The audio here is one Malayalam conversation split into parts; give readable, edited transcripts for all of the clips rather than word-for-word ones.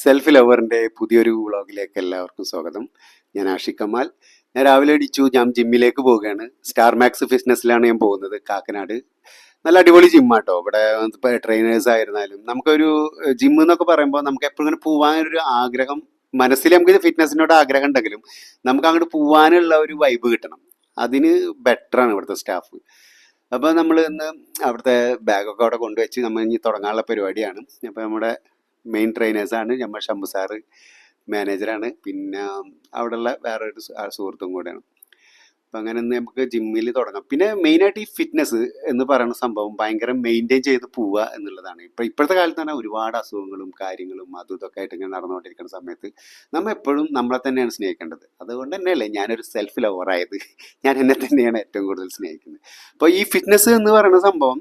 സെൽഫ് ലവറിൻ്റെ പുതിയൊരു വ്ളോഗിലേക്ക് എല്ലാവർക്കും സ്വാഗതം. ഞാൻ ആഷിഖ് കമാൽ. ഞാൻ രാവിലെ അടിച്ചു, ഞാൻ ജിമ്മിലേക്ക് പോവുകയാണ്. സ്റ്റാർ മാക്സ് ഫിറ്റ്നസ്സിലാണ് ഞാൻ പോകുന്നത്, കാക്കനാട്. നല്ല അടിപൊളി ജിമ്മാട്ടോ. ഇവിടെ ഇപ്പോൾ ട്രെയിനേഴ്സ് ആയിരുന്നാലും നമുക്കൊരു ജിമ്മ് എന്നൊക്കെ പറയുമ്പോൾ നമുക്ക് എപ്പോഴും ഇങ്ങനെ പോകാനൊരു ആഗ്രഹം, മനസ്സിൽ നമുക്ക് ഫിറ്റ്നസ്സിനോട് ആഗ്രഹം ഉണ്ടെങ്കിലും നമുക്ക് അങ്ങോട്ട് പോകാനുള്ള ഒരു വൈബ് കിട്ടണം. അതിന് ബെറ്ററാണ് ഇവിടുത്തെ സ്റ്റാഫ്. അപ്പോൾ നമ്മൾ ഇന്ന് അവിടുത്തെ ബാഗൊക്കെ അവിടെ കൊണ്ടുവച്ച് നമ്മൾ ഇനി തുടങ്ങാനുള്ള പരിപാടിയാണ്. അപ്പോൾ നമ്മുടെ മെയിൻ ട്രെയിനേഴ്സാണ് നമ്മൾ ശംഭു സാറ്, മാനേജറാണ്, പിന്നെ അവിടെയുള്ള വേറൊരു സുഹൃത്തും കൂടെയാണ്. അപ്പം അങ്ങനെ ഒന്ന് നമുക്ക് ജിമ്മിൽ തുടങ്ങാം. പിന്നെ മെയിനായിട്ട് ഈ ഫിറ്റ്നസ് എന്ന് പറയുന്ന സംഭവം ഭയങ്കര മെയിൻറ്റെയിൻ ചെയ്ത് പോവുക എന്നുള്ളതാണ്. ഇപ്പോഴത്തെ കാലത്ത് തന്നെ ഒരുപാട് അസുഖങ്ങളും കാര്യങ്ങളും അതും ഇതൊക്കെ ആയിട്ട് ഇങ്ങനെ നടന്നുകൊണ്ടിരിക്കുന്ന സമയത്ത് നമ്മൾ എപ്പോഴും നമ്മളെ തന്നെയാണ് സ്നേഹിക്കേണ്ടത്. അതുകൊണ്ട് തന്നെയല്ലേ ഞാനൊരു സെൽഫ് ലവറായത്. ഞാൻ എന്നെ തന്നെയാണ് ഏറ്റവും കൂടുതൽ സ്നേഹിക്കുന്നത്. അപ്പോൾ ഈ ഫിറ്റ്നസ് എന്ന് പറയുന്ന സംഭവം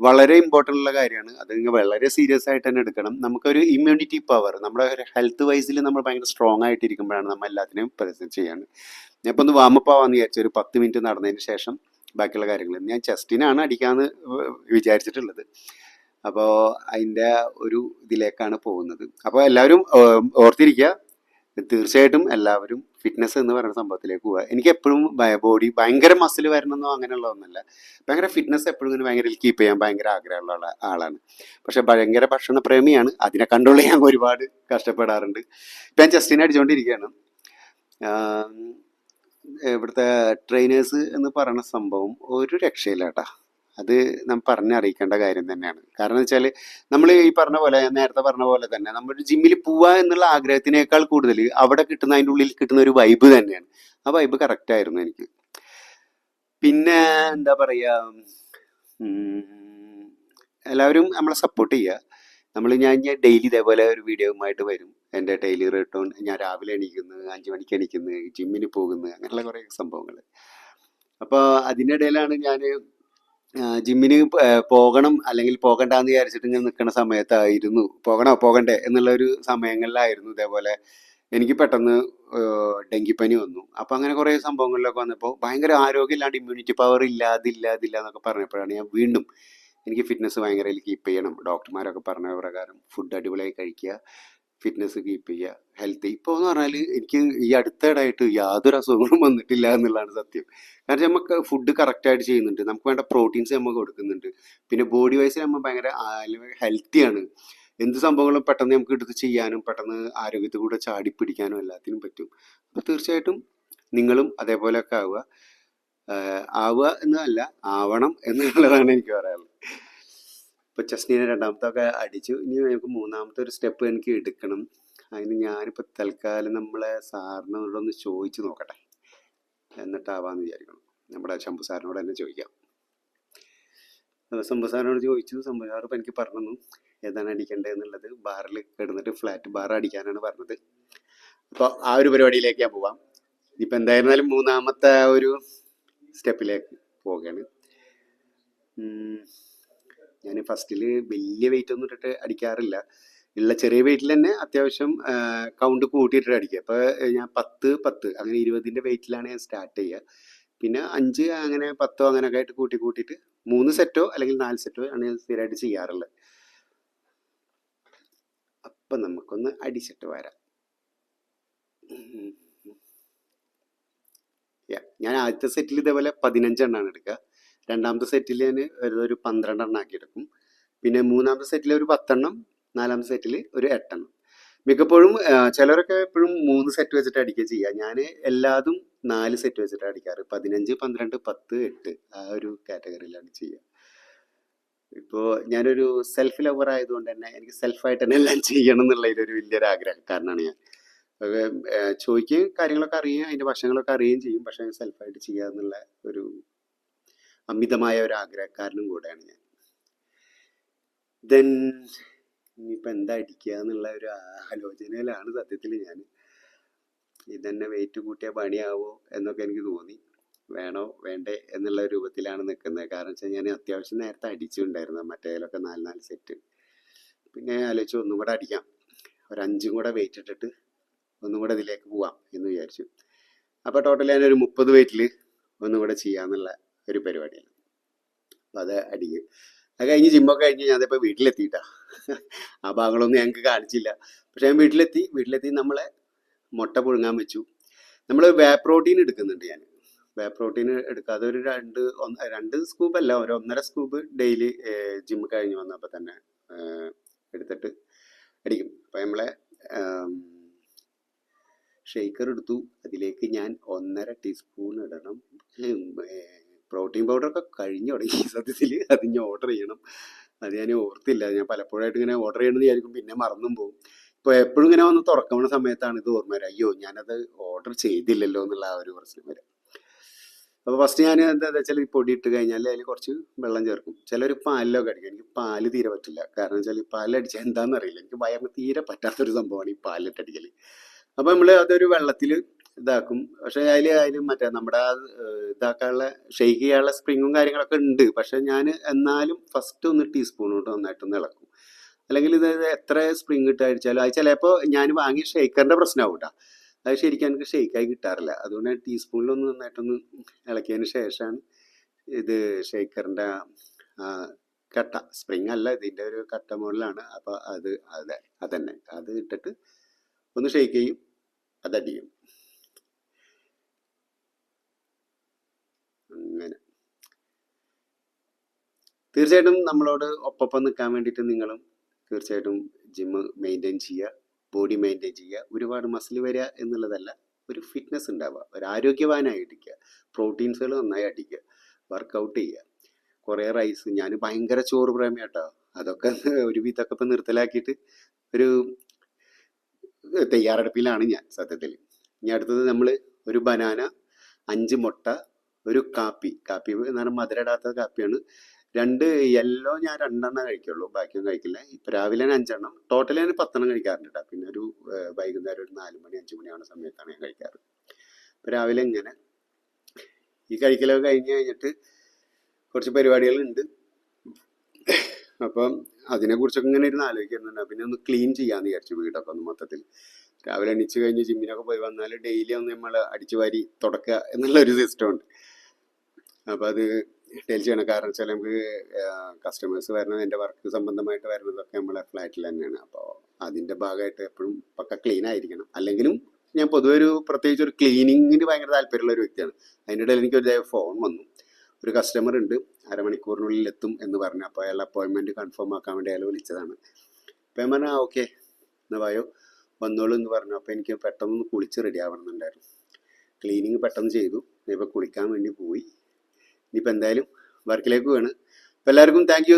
വളരെ ഇമ്പോർട്ടൻ്റ് ഉള്ള കാര്യമാണ്. അത് വളരെ സീരിയസ് ആയിട്ട് തന്നെ എടുക്കണം. നമുക്കൊരു ഇമ്മ്യൂണിറ്റി പവർ, നമ്മുടെ ഒരു ഹെൽത്ത് വൈസിൽ നമ്മൾ ഭയങ്കര സ്ട്രോങ് ആയിട്ടിരിക്കുമ്പോഴാണ് നമ്മൾ എല്ലാത്തിനെയും പ്രസൻറ്റ് ചെയ്യാണ്. ഞാൻ ഇപ്പോൾ ഒന്ന് വാമപ്പ് ആവാന്ന് വിചാരിച്ചു. ഒരു 10 മിനിറ്റ് നടന്നതിന് ശേഷം ബാക്കിയുള്ള കാര്യങ്ങൾ ഞാൻ ചെസ്റ്റിനാണ് അടിക്കാമെന്ന് വിചാരിച്ചിട്ടുള്ളത്. അപ്പോൾ അതിൻ്റെ ഒരു ഇതിലേക്കാണ് പോകുന്നത്. അപ്പോൾ എല്ലാവരും ഓർത്തിരിക്കുക, തീർച്ചയായിട്ടും എല്ലാവരും ഫിറ്റ്നസ് എന്ന് പറയുന്ന സംഭവത്തിലേക്ക് പോവുക. എനിക്ക് എപ്പോഴും ബോഡി ഭയങ്കര മസിൽ വരണമെന്നോ അങ്ങനെയുള്ളതൊന്നുമല്ല. ഭയങ്കര ഫിറ്റ്നസ് എപ്പോഴും ഇങ്ങനെ ഭയങ്കര കീപ്പ് ചെയ്യാൻ ഭയങ്കര ആഗ്രഹമുള്ള ആളാണ്. പക്ഷെ ഭയങ്കര ഭക്ഷണ പ്രേമിയാണ്. അതിനെ കൺട്രോൾ ചെയ്യാൻ ഒരുപാട് കഷ്ടപ്പെടാറുണ്ട്. ഇപ്പം ഞാൻ ചെസ്റ്റിനെ അടിച്ചുകൊണ്ടിരിക്കുകയാണ്. ഇവിടുത്തെ ട്രെയിനേഴ്സ് എന്ന് പറയുന്ന സംഭവം ഒരു രക്ഷയില്ല കേട്ടാ. അത് നാം പറഞ്ഞറിയിക്കേണ്ട കാര്യം തന്നെയാണ്. കാരണം എന്ന് വെച്ചാൽ നമ്മൾ ഈ പറഞ്ഞ പോലെ, ഞാൻ നേരത്തെ പറഞ്ഞ പോലെ തന്നെ നമ്മൾ ജിമ്മിൽ പോവുക എന്നുള്ള ആഗ്രഹത്തിനേക്കാൾ കൂടുതൽ അവിടെ കിട്ടുന്ന, അതിൻ്റെ ഉള്ളിൽ കിട്ടുന്ന ഒരു വൈബ് തന്നെയാണ്. ആ വൈബ് കറക്റ്റ് ആയിരുന്നു എനിക്ക്. പിന്നെ എന്താ പറയുക, എല്ലാവരും നമ്മളെ സപ്പോർട്ട് ചെയ്യുക. ഞാൻ ഡെയിലി ഇതേപോലെ ഒരു വീഡിയോയുമായിട്ട് വരും. എൻ്റെ ഡെയിലി റിട്ടേൺ, ഞാൻ രാവിലെ എണീക്കുന്നു, 5 മണിക്ക് എണീക്കുന്നു, ജിമ്മിന് പോകുന്നു, അങ്ങനെയുള്ള കുറേ സംഭവങ്ങൾ. അപ്പോൾ അതിനിടയിലാണ് ഞാൻ ജിമ്മിന് പോകണം അല്ലെങ്കിൽ പോകണ്ടെന്ന് വിചാരിച്ചിട്ട് ഇങ്ങനെ നിൽക്കുന്ന സമയത്തായിരുന്നു, പോകണ്ടേ എന്നുള്ളൊരു സമയങ്ങളിലായിരുന്നു ഇതേപോലെ എനിക്ക് പെട്ടെന്ന് ഡെങ്കിപ്പനി വന്നു. അപ്പോൾ അങ്ങനെ കുറേ സംഭവങ്ങളിലൊക്കെ വന്നപ്പോൾ ഭയങ്കര ആരോഗ്യമില്ലാണ്ട്, ഇമ്മ്യൂണിറ്റി പവർ ഇല്ലാതില്ല എന്നൊക്കെ പറഞ്ഞപ്പോഴാണ് ഞാൻ വീണ്ടും എനിക്ക് ഫിറ്റ്നസ് ഭയങ്കര കീപ്പ് ചെയ്യണം. ഡോക്ടർമാരൊക്കെ പറഞ്ഞ പ്രകാരം ഫുഡ് അടിപൊളിയായി കഴിക്കുക, ഫിറ്റ്നസ് കീപ്പ് ചെയ്യുക, ഹെൽത്തി. ഇപ്പോൾ എന്ന് പറഞ്ഞാൽ എനിക്ക് ഈ അടുത്തിടെയായിട്ട് യാതൊരു അസുഖങ്ങളും വന്നിട്ടില്ല എന്നുള്ളതാണ് സത്യം. കാരണം നമുക്ക് ഫുഡ് കറക്റ്റായിട്ട് ചെയ്യുന്നുണ്ട്, നമുക്ക് വേണ്ട പ്രോട്ടീൻസ് നമ്മൾ കൊടുക്കുന്നുണ്ട്, പിന്നെ ബോഡി വൈസ് നമ്മൾ ഭയങ്കര ഹെൽത്തിയാണ്. എന്ത് സംഭവങ്ങളും പെട്ടെന്ന് നമുക്ക് എടുത്ത് ചെയ്യാനും പെട്ടെന്ന് ആരോഗ്യത്തിൽ കൂടെ ചാടിപ്പിടിക്കാനും എല്ലാത്തിനും പറ്റും. അപ്പോൾ തീർച്ചയായിട്ടും നിങ്ങളും അതേപോലെയൊക്കെ ആവുക എന്നല്ല, ആവണം എന്നുള്ളതാണ് എനിക്ക് പറയാനുള്ളത്. ഇപ്പോൾ ചെസ്റ്റിനെ രണ്ടാമത്തൊക്കെ അടിച്ചു. ഇനി നമുക്ക് മൂന്നാമത്തെ ഒരു സ്റ്റെപ്പ് എനിക്ക് എടുക്കണം. അതിന് ഞാനിപ്പോൾ തൽക്കാലം നമ്മളെ സാറിനോടൊന്ന് ചോദിച്ചു നോക്കട്ടെ, എന്നിട്ടാവാന്ന് വിചാരിക്കണം. നമ്മുടെ ശംഭു സാറിനോട് തന്നെ ചോദിക്കാം. ശംഭു സാറിനോട് ചോദിച്ചു. ശംഭു സാർ ഇപ്പം എനിക്ക് പറഞ്ഞു ഏതാണ് അടിക്കേണ്ടത് എന്നുള്ളത്. ബാറിൽ കിടന്നിട്ട് ഫ്ലാറ്റ് ബാർ അടിക്കാനാണ് പറഞ്ഞത്. അപ്പോൾ ആ ഒരു പരിപാടിയിലേക്ക് ഞാൻ പോവാം. ഇപ്പം എന്തായിരുന്നാലും മൂന്നാമത്തെ ഒരു സ്റ്റെപ്പിലേക്ക് പോവുകയാണ്. ഞാൻ ഫസ്റ്റിൽ വലിയ വെയിറ്റ് ഒന്നും ഇട്ടിട്ട് അടിക്കാറില്ല. ഉള്ള ചെറിയ വെയിറ്റിൽ തന്നെ അത്യാവശ്യം കൗണ്ട് കൂട്ടിയിട്ടിട്ട് അടിക്കുക. അപ്പോൾ ഞാൻ 10 അങ്ങനെ 20ൻ്റെ വെയിറ്റിലാണ് ഞാൻ സ്റ്റാർട്ട് ചെയ്യുക. പിന്നെ 5 അങ്ങനെ 10 അങ്ങനെയൊക്കെ ആയിട്ട് കൂട്ടിയിട്ട് 3 സെറ്റോ അല്ലെങ്കിൽ 4 സെറ്റോ ആണ് ഞാൻ സ്ഥിരമായിട്ട് ചെയ്യാറുള്ളത്. അപ്പം നമുക്കൊന്ന് അടിച്ചിട്ട് വരാം. ഞാൻ ആദ്യത്തെ സെറ്റിൽ ഇതേപോലെ 15 എണ്ണമാണ് എടുക്കുക. രണ്ടാമത്തെ സെറ്റിൽ ഞാൻ ഒരു 12 എണ്ണം ആക്കി എടുക്കും. പിന്നെ മൂന്നാമത്തെ സെറ്റിൽ ഒരു 10 എണ്ണം, നാലാമത്തെ സെറ്റിൽ ഒരു 8 എണ്ണം. മിക്കപ്പോഴും ചിലരൊക്കെ എപ്പോഴും 3 സെറ്റ് വെച്ചിട്ട് അടിക്കുക ചെയ്യുക. ഞാൻ എല്ലാതും 4 സെറ്റ് വെച്ചിട്ട് അടിക്കാറ്. 15, 12, 10, 8 ആ ഒരു കാറ്റഗറിയിലാണ് ചെയ്യുക. ഇപ്പോൾ ഞാനൊരു സെൽഫ് ലവർ ആയതുകൊണ്ട് തന്നെ എനിക്ക് സെൽഫായിട്ട് തന്നെ എല്ലാം ചെയ്യണം എന്നുള്ളതിലൊരു വലിയൊരു ആഗ്രഹക്കാരനാണ് ഞാൻ. ചോദിക്കുകയും കാര്യങ്ങളൊക്കെ അറിയുകയും അതിൻ്റെ വശങ്ങളൊക്കെ അറിയുകയും ചെയ്യും. പക്ഷേ സെൽഫായിട്ട് ചെയ്യുക എന്നുള്ള ഒരു അമിതമായ ഒരു ആഗ്രഹക്കാരനും കൂടെയാണ് ഞാൻ. ദെൻ ഇനിയിപ്പോൾ എന്താ അടിക്കുക എന്നുള്ള ഒരു ആലോചനയിലാണ് സത്യത്തിൽ ഞാൻ. ഇതന്നെ വെയിറ്റ് കൂട്ടിയ പണിയാവോ എന്നൊക്കെ എനിക്ക് തോന്നി. വേണോ വേണ്ടേ എന്നുള്ള രൂപത്തിലാണ് നിൽക്കുന്നത്. കാരണം വെച്ചാൽ ഞാൻ അത്യാവശ്യം നേരത്തെ അടിച്ചിട്ടുണ്ടായിരുന്നു മറ്റേതിലൊക്കെ 4 സെറ്റ്. പിന്നെ ആലോചിച്ചു ഒന്നും കൂടെ അടിക്കാം, ഒരു 5 കൂടെ വെയിറ്റ് ഇട്ടിട്ട് ഒന്നും കൂടെ ഇതിലേക്ക് പോവാം എന്ന് വിചാരിച്ചു. അപ്പോൾ ടോട്ടൽ ഞാനൊരു 30 വെയിറ്റിൽ ഒന്നും കൂടെ ചെയ്യാമെന്നുള്ള ഒരു പരിപാടിയാണ്. അപ്പോൾ അത് അടിക്കും. അത് കഴിഞ്ഞ് ജിമ്മൊക്കെ കഴിഞ്ഞ് ഞാനിപ്പോൾ വീട്ടിലെത്തിയിട്ടാണ്. ആ ഭാഗങ്ങളൊന്നും ഞങ്ങൾക്ക് കാണിച്ചില്ല. പക്ഷെ ഞാൻ വീട്ടിലെത്തി നമ്മളെ മുട്ട പുഴുങ്ങാൻ വെച്ചു. നമ്മൾ വേ പ്രോട്ടീൻ എടുക്കുന്നുണ്ട് ഞാൻ. വേ പ്രോട്ടീൻ എടുക്കാതെ ഒരു രണ്ട് സ്കൂപ്പ് അല്ല, ഒരു 1.5 സ്കൂപ്പ് ഡെയിലി ജിം കഴിഞ്ഞ് വന്നപ്പോൾ തന്നെ എടുത്തിട്ട് അടിക്കും. അപ്പം നമ്മളെ ഷെയ്ക്കർ എടുത്തു. അതിലേക്ക് ഞാൻ 1.5 ടീസ്പൂൺ ഇടണം. പ്രോട്ടീൻ പൗഡറൊക്കെ കഴിഞ്ഞു തുടങ്ങി സത്യത്തിൽ. അത് ഞാൻ ഓർഡർ ചെയ്യണം. അത് ഞാൻ ഓർത്തില്ല. ഞാൻ പലപ്പോഴായിട്ട് ഇങ്ങനെ ഓർഡർ ചെയ്യണമെന്ന് വിചാരിക്കും, പിന്നെ മറന്നും പോകും. ഇപ്പോൾ എപ്പോഴും ഇങ്ങനെ വന്ന് തുറക്കുന്ന സമയത്താണ് ഇത് ഓർമ്മ വരിക, അയ്യോ ഞാനത് ഓർഡർ ചെയ്തില്ലല്ലോ എന്നുള്ള ആ ഒരു പ്രശ്നം വരും. അപ്പോൾ ഫസ്റ്റ് ഞാൻ എന്താ വെച്ചാൽ ഈ പൊടി ഇട്ട് കഴിഞ്ഞാൽ അതിൽ കുറച്ച് വെള്ളം ചേർക്കും. ചിലർ പാലിലൊക്കെ അടിക്കും. എനിക്ക് പാല് തീരെ പറ്റില്ല. കാരണം വെച്ചാൽ ഈ പാലടിച്ചാൽ എന്താണെന്ന് അറിയില്ല, എനിക്ക് വയറിന് തീരെ പറ്റാത്തൊരു സംഭവമാണ് ഈ പാലിട്ടടിക്കൽ. അപ്പം നമ്മൾ അതൊരു വെള്ളത്തിൽ ഇതാക്കും. പക്ഷെ അതിൽ മറ്റേ നമ്മുടെ ആ ഇതാക്കാനുള്ള ഷെയ്ക്ക് ചെയ്യാനുള്ള സ്പ്രിങ്ങും കാര്യങ്ങളൊക്കെ ഉണ്ട്. പക്ഷെ ഞാൻ എന്നാലും ഫസ്റ്റ് ഒന്ന് ടീസ്പൂൺ കൊണ്ട് നന്നായിട്ടൊന്ന് ഇളക്കും. അല്ലെങ്കിൽ ഇത് എത്ര സ്പ്രിങ് ഇട്ട് അടിച്ചാലും അത് ചിലപ്പോൾ ഞാൻ വാങ്ങിയ ഷെയ്ക്കറിൻ്റെ പ്രശ്നമാവും കേട്ടോ. അത് ശരിക്കും എനിക്ക് ഷെയ്ക്കായി കിട്ടാറില്ല. അതുകൊണ്ട് ഞാൻ ടീസ്പൂണിലൊന്ന് നന്നായിട്ടൊന്ന് ഇളക്കിയതിന് ശേഷമാണ് ഇത് ഷെയ്ക്കറിൻ്റെ കട്ട, സ്പ്രിങ് അല്ല, ഇതിൻ്റെ ഒരു കട്ട മോഡലാണ്. അപ്പോൾ അതന്നെ അത് ഇട്ടിട്ട് ഒന്ന് ഷെയ്ക്ക് ചെയ്യും, അതടിയും. അങ്ങനെ തീർച്ചയായിട്ടും നമ്മളോട് ഒപ്പം നിൽക്കാൻ വേണ്ടിയിട്ട് നിങ്ങളും തീർച്ചയായിട്ടും ജിമ്മ് മെയിൻറ്റെയിൻ ചെയ്യുക, ബോഡി മെയിൻറ്റെയിൻ ചെയ്യുക. ഒരുപാട് മസിൽ വരിക എന്നുള്ളതല്ല, ഒരു ഫിറ്റ്നസ് ഉണ്ടാവുക, ഒരു ആരോഗ്യവാനായിട്ടിരിക്കുക, പ്രോട്ടീൻസുകൾ നന്നായി അടിക്കുക, വർക്കൗട്ട് ചെയ്യുക, കുറേ റൈസ്. ഞാൻ ഭയങ്കര ചോറ് പ്രേമി കേട്ടോ. അതൊക്കെ ഒരു വിധമൊക്കെ ഇപ്പം നിർത്തലാക്കിയിട്ട് ഒരു തയ്യാറെടുപ്പിലാണ് ഞാൻ സത്യത്തിൽ. ഇനി അടുത്തത് നമ്മൾ ഒരു ബനാന, 5 മുട്ട, ഒരു കാപ്പി എന്ന് പറഞ്ഞാൽ മധുരം ഇടാത്ത കാപ്പിയാണ്. 2 യെല്ലോ ഞാൻ 2 എണ്ണം കഴിക്കുള്ളൂ, ബാക്കിയൊന്നും കഴിക്കില്ല. ഇപ്പം രാവിലെ 5 എണ്ണം, ടോട്ടലി ഞാൻ 10 എണ്ണം കഴിക്കാറുണ്ട് കേട്ടോ. പിന്നെ ഒരു വൈകുന്നേരം ഒരു 4 മണി 5 മണിയാവുന്ന സമയത്താണ് ഞാൻ കഴിക്കാറ്. അപ്പം രാവിലെ ഇങ്ങനെ ഈ കഴിക്കലൊക്കെ കഴിഞ്ഞിട്ട് കുറച്ച് പരിപാടികളുണ്ട്. അപ്പം അതിനെക്കുറിച്ചൊക്കെ ഇങ്ങനെ ഇരുന്ന് ആലോചിക്കുന്നുണ്ട്. പിന്നെ ഒന്ന് ക്ലീൻ ചെയ്യാമെന്ന് വിചാരിച്ചു വീടൊക്കെ ഒന്ന് മൊത്തത്തിൽ. രാവിലെ എണീച്ച് കഴിഞ്ഞ് ജിമ്മിനൊക്കെ പോയി വന്നാൽ ഡെയിലി ഒന്ന് നമ്മൾ അടിച്ചു വാരി തുടക്കുക എന്നുള്ളൊരു സിസ്റ്റം ഉണ്ട്. അപ്പോൾ അത് ഡെയിലി ചെയ്യണം. കാരണം വെച്ചാൽ നമുക്ക് കസ്റ്റമേഴ്സ് വരുന്നത്, എൻ്റെ വർക്ക് സംബന്ധമായിട്ട് വരുന്നതൊക്കെ നമ്മളെ ഫ്ലാറ്റിൽ തന്നെയാണ്. അപ്പോൾ അതിൻ്റെ ഭാഗമായിട്ട് എപ്പോഴും പക്ക ക്ലീൻ ആയിരിക്കണം. അല്ലെങ്കിലും ഞാൻ പൊതുവെ പ്രത്യേകിച്ച് ഒരു ക്ലീനിങ്ങിന് ഭയങ്കര താല്പര്യമുള്ള ഒരു വ്യക്തിയാണ്. അതിനിടയിൽ എനിക്കൊരു ഫോൺ വന്നു. ഒരു കസ്റ്റമർ ഉണ്ട്, അരമണിക്കൂറിനുള്ളിൽ എത്തും എന്ന് പറഞ്ഞു. അപ്പോൾ അയാളുടെ അപ്പോയിൻമെൻറ്റ് കൺഫേം ആക്കാൻ വേണ്ടി അയാൾ വിളിച്ചതാണ്. അപ്പോൾ ഞാൻ പറഞ്ഞു ഓക്കെ എന്നാൽ വായോ വന്നോളൂ എന്ന് പറഞ്ഞു. അപ്പോൾ എനിക്ക് പെട്ടെന്ന് കുളിച്ച് റെഡി ആവണമെന്നുണ്ടായിരുന്നു. ക്ലീനിങ് പെട്ടെന്ന് ചെയ്തു. ഇപ്പോൾ കുളിക്കാൻ വേണ്ടി പോയി. ഇനിയിപ്പോൾ എന്തായാലും വർക്കിലേക്ക് പോവാണ്. അപ്പോൾ എല്ലാവർക്കും താങ്ക് യു.